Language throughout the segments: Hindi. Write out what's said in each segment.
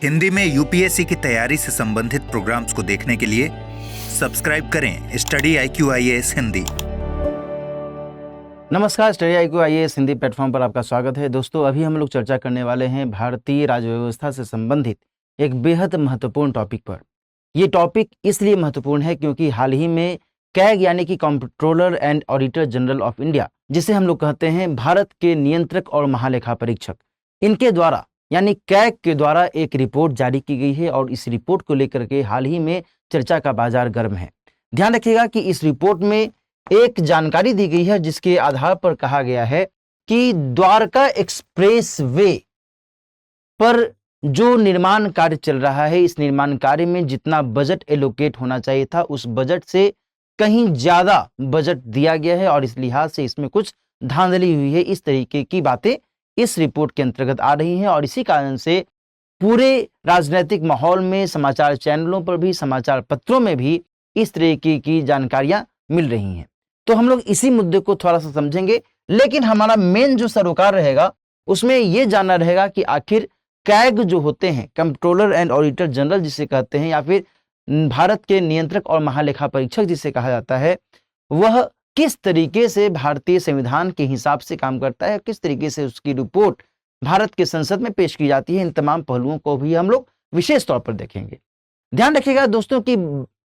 हिंदी में यूपीएससी की तैयारी से संबंधित प्रोग्राम्स को देखने के लिए सब्सक्राइब करें स्टडी IQ IAS हिंदी। नमस्कार, study IQ IAS Hindi platform पर आपका स्वागत है। दोस्तों, अभी हम लोग चर्चा करने वाले हैं भारतीय राज्य व्यवस्था से संबंधित एक बेहद महत्वपूर्ण टॉपिक पर। ये टॉपिक इसलिए महत्वपूर्ण है क्योंकि हाल ही में कैग यानी कि controller and auditor general of India, जिसे हम लोग कहते हैं भारत के नियंत्रक और महालेखा परीक्षक, इनके द्वारा यानी कैग के द्वारा एक रिपोर्ट जारी की गई है और इस रिपोर्ट को लेकर के हाल ही में चर्चा का बाजार गर्म है। ध्यान रखिएगा कि इस रिपोर्ट में एक जानकारी दी गई है जिसके आधार पर कहा गया है कि द्वारका एक्सप्रेस वे पर जो निर्माण कार्य चल रहा है, इस निर्माण कार्य में जितना बजट एलोकेट होना चाहिए था उस बजट से कहीं ज्यादा बजट दिया गया है और इस लिहाज से इसमें कुछ धांधली हुई है। इस तरीके की बातें इस रिपोर्ट के अंतर्गत आ रही हैं और इसी कारण से पूरे राजनीतिक माहौल में, समाचार चैनलों पर भी, समाचार पत्रों में भी इस तरीके की जानकारियां मिल रही हैं। तो हम लोग इसी मुद्दे को थोड़ा सा समझेंगे, लेकिन हमारा मेन जो सरोकार रहेगा उसमें यह जानना रहेगा कि आखिर कैग जो होते हैं, कंट्रोलर एंड ऑडिटर जनरल जिसे कहते हैं, या फिर भारत के नियंत्रक और महालेखा परीक्षक जिसे कहा जाता है, वह किस तरीके से भारतीय संविधान के हिसाब से काम करता है, किस तरीके से उसकी रिपोर्ट भारत के संसद में पेश की जाती है। इन तमाम पहलुओं को भी हम लोग विशेष तौर पर देखेंगे। ध्यान रखिएगा दोस्तों कि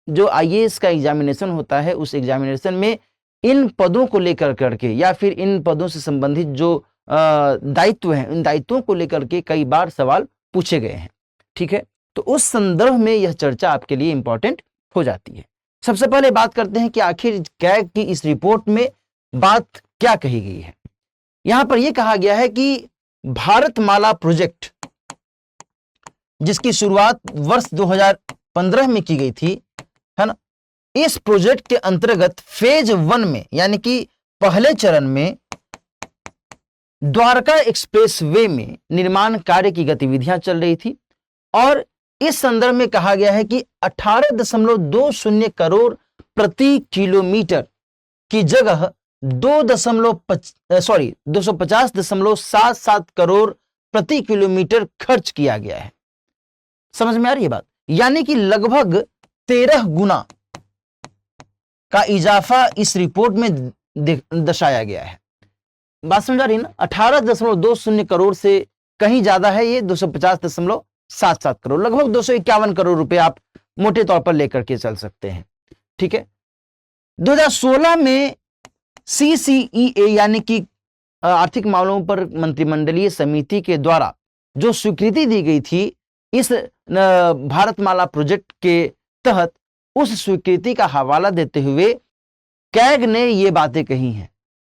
जो IAS का एग्जामिनेशन होता है, उस एग्जामिनेशन में इन पदों को लेकर करके या फिर इन पदों से संबंधित जो दायित्व हैं, इन दायित्वों को लेकर के कई बार सवाल पूछे गए हैं। ठीक है, तो उस संदर्भ में यह चर्चा आपके लिए इंपॉर्टेंट हो जाती है। सबसे पहले बात करते हैं कि आखिर कैग की इस रिपोर्ट में बात क्या कही गई है। यहां पर यह कहा गया है कि भारतमाला प्रोजेक्ट, जिसकी शुरुआत वर्ष 2015 में की गई थी, है ना, इस प्रोजेक्ट के अंतर्गत फेज 1 में यानी कि पहले चरण में द्वारका एक्सप्रेस वे में निर्माण कार्य की गतिविधियां चल रही थी और इस संदर्भ में कहा गया है कि 18.20 करोड़ प्रति किलोमीटर की जगह 250.77 करोड़ प्रति किलोमीटर खर्च किया गया है। समझ में आ रही है बात? यानी कि लगभग 13 गुना का इजाफा इस रिपोर्ट में दर्शाया गया है। बात समझ आ रही है ना? 18.20 करोड़ से कहीं ज्यादा है ये 250.77 करोड़, लगभग 251 करोड़ रुपए आप मोटे तौर पर लेकर के चल सकते हैं। ठीक है, 2016 में CCEA यानी कि आर्थिक मामलों पर मंत्रिमंडलीय समिति के द्वारा जो स्वीकृति दी गई थी इस भारतमाला प्रोजेक्ट के तहत, उस स्वीकृति का हवाला देते हुए कैग ने ये बातें कही हैं,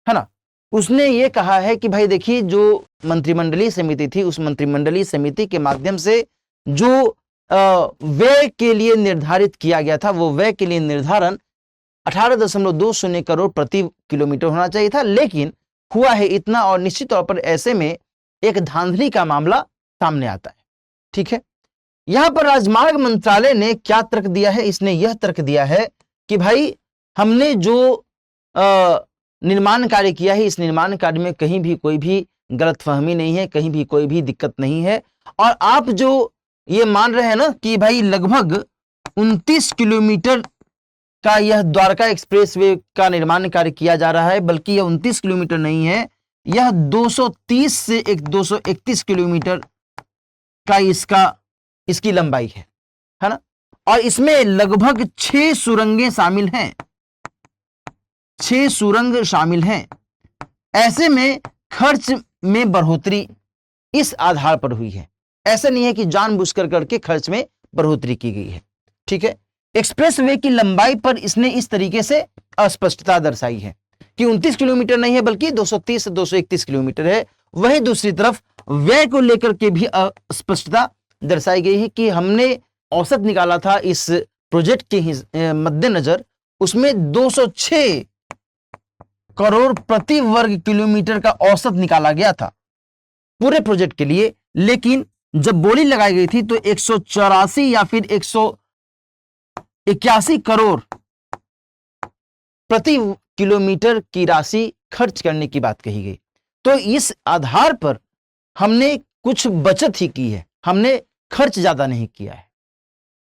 है ना। उसने ये कहा है कि भाई देखिए, जो मंत्रिमंडलीय समिति थी, उस मंत्रिमंडलीय समिति के माध्यम से जो व्यय के लिए निर्धारित किया गया था, वो व्यय के लिए निर्धारण 18.20 करोड़ प्रति किलोमीटर होना चाहिए था, लेकिन हुआ है इतना, और निश्चित तौर पर ऐसे में एक धांधली का मामला सामने आता है। ठीक है, यहां पर राजमार्ग मंत्रालय ने क्या तर्क दिया है? इसने यह तर्क दिया है कि भाई हमने जो निर्माण कार्य किया है, इस निर्माण कार्य में कहीं भी कोई भी गलतफहमी नहीं है, कहीं भी कोई भी दिक्कत नहीं है, और आप जो ये मान रहे हैं ना कि भाई लगभग 29 किलोमीटर का यह द्वारका एक्सप्रेस वे का निर्माण कार्य किया जा रहा है, बल्कि यह 29 किलोमीटर नहीं है, यह 230 से 231 किलोमीटर का इसकी लंबाई है ना, और इसमें लगभग 6 सुरंगें शामिल हैं, 6 सुरंग शामिल हैं। ऐसे में खर्च में बढ़ोतरी इस आधार पर हुई है। ऐसा नहीं है कि जानबूझकर करके खर्च में बढ़ोतरी की गई है। ठीक है, एक्सप्रेस वे की लंबाई पर इसने इस तरीके से अस्पष्टता दर्शाई है कि 29 किलोमीटर नहीं है, बल्कि 230 से 231 किलोमीटर है। वहीं दूसरी तरफ व्यय को लेकर के भी अस्पष्टता दर्शाई गई है कि हमने औसत निकाला था इस प्रोजेक्ट के मद्देनजर, उसमें 206 करोड़ प्रति वर्ग किलोमीटर का औसत निकाला गया था पूरे प्रोजेक्ट के लिए, लेकिन जब बोली लगाई गई थी तो 184 या फिर 181 करोड़ प्रति किलोमीटर की राशि खर्च करने की बात कही गई। तो इस आधार पर हमने कुछ बचत ही की है, हमने खर्च ज्यादा नहीं किया है।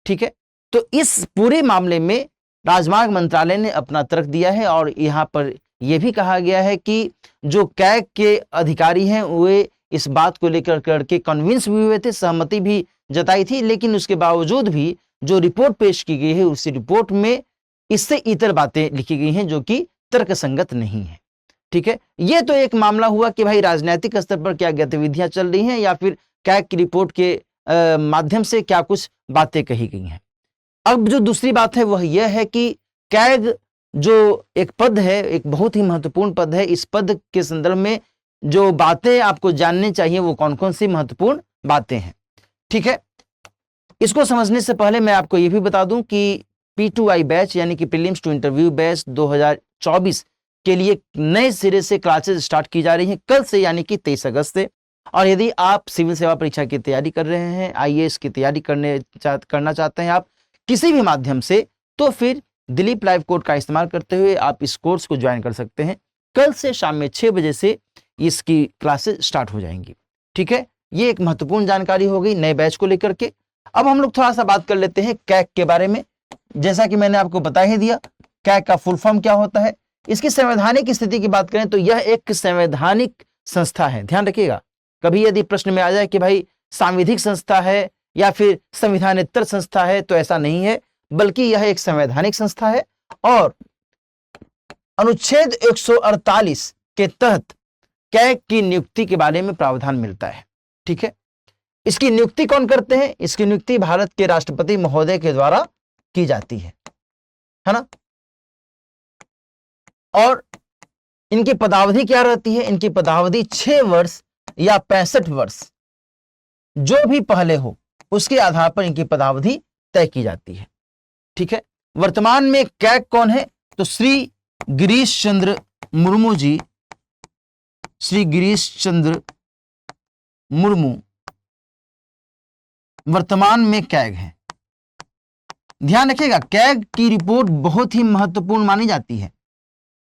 ठीक है, तो इस पूरे मामले में राजमार्ग मंत्रालय ने अपना तर्क दिया है और यहां पर यह भी कहा गया है कि जो कैग के अधिकारी हैं वे इस बात को लेकर करके कन्विंस भी हुए थे, सहमति भी जताई थी, लेकिन उसके बावजूद भी जो रिपोर्ट पेश की गई है उस रिपोर्ट में इससे इतर बातें लिखी गई हैं जो कि तर्कसंगत नहीं है। ठीक है, यह तो एक मामला हुआ कि भाई राजनीतिक स्तर पर क्या गतिविधियां चल रही हैं या फिर कैग की रिपोर्ट के माध्यम से क्या कुछ बातें कही गई हैं। अब जो दूसरी बात है वह यह है कि कैग जो एक पद है, एक बहुत ही महत्वपूर्ण पद है, इस पद के संदर्भ में जो बातें आपको जाननी चाहिए वो कौन कौन सी महत्वपूर्ण बातें हैं। ठीक है, इसको समझने से पहले मैं आपको ये भी बता दूं कि P2I बैच यानी कि प्रीलिम्स टू इंटरव्यू बैच 2024 के लिए नए सिरे से क्लासेस स्टार्ट की जा रही हैं कल से, यानी कि 23 अगस्त से। और यदि आप सिविल सेवा परीक्षा की तैयारी कर रहे हैं, IAS की तैयारी करना चाहते हैं आप किसी भी माध्यम से, तो फिर दिलीप लाइव कोड का इस्तेमाल करते हुए आप इस कोर्स को ज्वाइन कर सकते हैं। कल से शाम में 6 बजे से इसकी क्लासेस स्टार्ट हो जाएंगी। ठीक है, ये एक महत्वपूर्ण जानकारी हो गई नए बैच को लेकर के। अब हम लोग थोड़ा सा बात कर लेते हैं कैग के बारे में। जैसा कि मैंने आपको बता ही दिया कैग का फुल फॉर्म क्या होता है। इसकी संवैधानिक स्थिति की बात करें तो यह एक संवैधानिक संस्था है। ध्यान रखिएगा, कभी यदि प्रश्न में आ जाए कि भाई सांविधिक संस्था है या फिर संविधानेतर संस्था है, तो ऐसा नहीं है, बल्कि यह एक संवैधानिक संस्था है और अनुच्छेद 148 के तहत कैग की नियुक्ति के बारे में प्रावधान मिलता है। ठीक है, इसकी नियुक्ति कौन करते हैं? इसकी नियुक्ति भारत के राष्ट्रपति महोदय के द्वारा की जाती है ना। और इनकी पदावधि क्या रहती है? इनकी पदावधि 6 वर्ष या 65 वर्ष, जो भी पहले हो उसके आधार पर इनकी पदावधि तय की जाती है। ठीक है, वर्तमान में कैग कौन है? तो श्री गिरीश चंद्र मुर्मू जी, श्री गिरीश चंद्र मुर्मू वर्तमान में कैग है। ध्यान रखिएगा, कैग की रिपोर्ट बहुत ही महत्वपूर्ण मानी जाती है।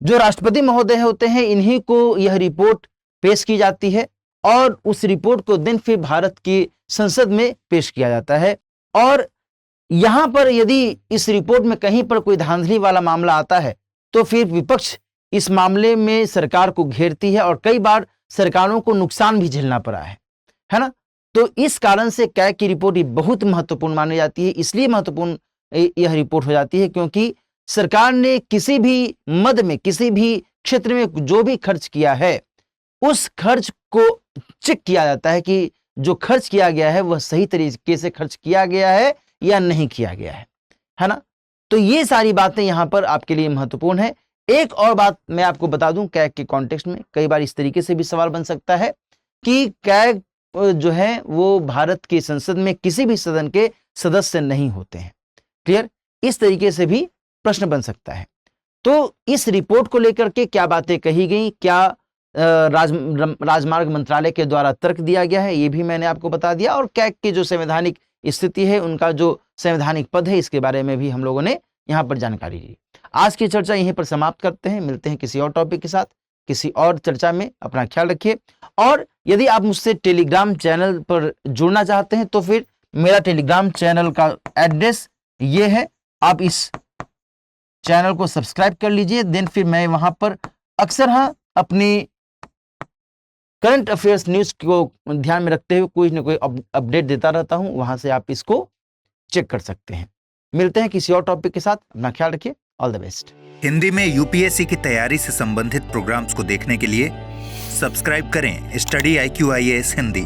जो राष्ट्रपति महोदय होते हैं इन्हीं को यह रिपोर्ट पेश की जाती है और उस रिपोर्ट को दिन फिर भारत की संसद में पेश किया जाता है। और यहां पर यदि इस रिपोर्ट में कहीं पर कोई धांधली वाला मामला आता है तो फिर विपक्ष इस मामले में सरकार को घेरती है और कई बार सरकारों को नुकसान भी झेलना पड़ा है ना। तो इस कारण से कैग की रिपोर्ट बहुत महत्वपूर्ण मानी जाती है। इसलिए महत्वपूर्ण यह रिपोर्ट हो जाती है क्योंकि सरकार ने किसी भी मद में, किसी भी क्षेत्र में जो भी खर्च किया है उस खर्च को चेक किया जाता है कि जो खर्च किया गया है वह सही तरीके से खर्च किया गया है या नहीं किया गया है ना। तो ये सारी बातें यहां पर आपके लिए महत्वपूर्ण है। एक और बात मैं आपको बता दूं, कैग के कॉन्टेक्स्ट में कई बार इस तरीके से भी सवाल बन सकता है कि कैग जो है वो भारत की संसद में किसी भी सदन के सदस्य नहीं होते हैं। क्लियर, इस तरीके से भी प्रश्न बन सकता है। तो इस रिपोर्ट को लेकर के क्या बातें कही गई, क्या राजमार्ग मंत्रालय के द्वारा तर्क दिया गया है, ये भी मैंने आपको बता दिया। और कैग की जो संवैधानिक स्थिति है, उनका जो संवैधानिक पद है, इसके बारे में भी हम लोगों ने यहाँ पर जानकारी ली। आज की चर्चा यहीं पर समाप्त करते हैं। मिलते हैं किसी और टॉपिक के साथ, किसी और चर्चा में। अपना ख्याल रखिए। और यदि आप मुझसे टेलीग्राम चैनल पर जुड़ना चाहते हैं तो फिर मेरा टेलीग्राम चैनल का एड्रेस ये है, आप इस चैनल को सब्सक्राइब कर लीजिए। देन फिर मैं वहां पर अक्सर अपनी करंट अफेयर्स न्यूज को ध्यान में रखते हुए कोई ना कोई अपडेट देता रहता हूं, वहां से आप इसको चेक कर सकते हैं। मिलते हैं किसी और टॉपिक के साथ। अपना ख्याल रखिए। All the best. हिंदी में यूपीएससी की तैयारी से संबंधित प्रोग्राम्स को देखने के लिए सब्सक्राइब करें स्टडी IQ IAS हिंदी।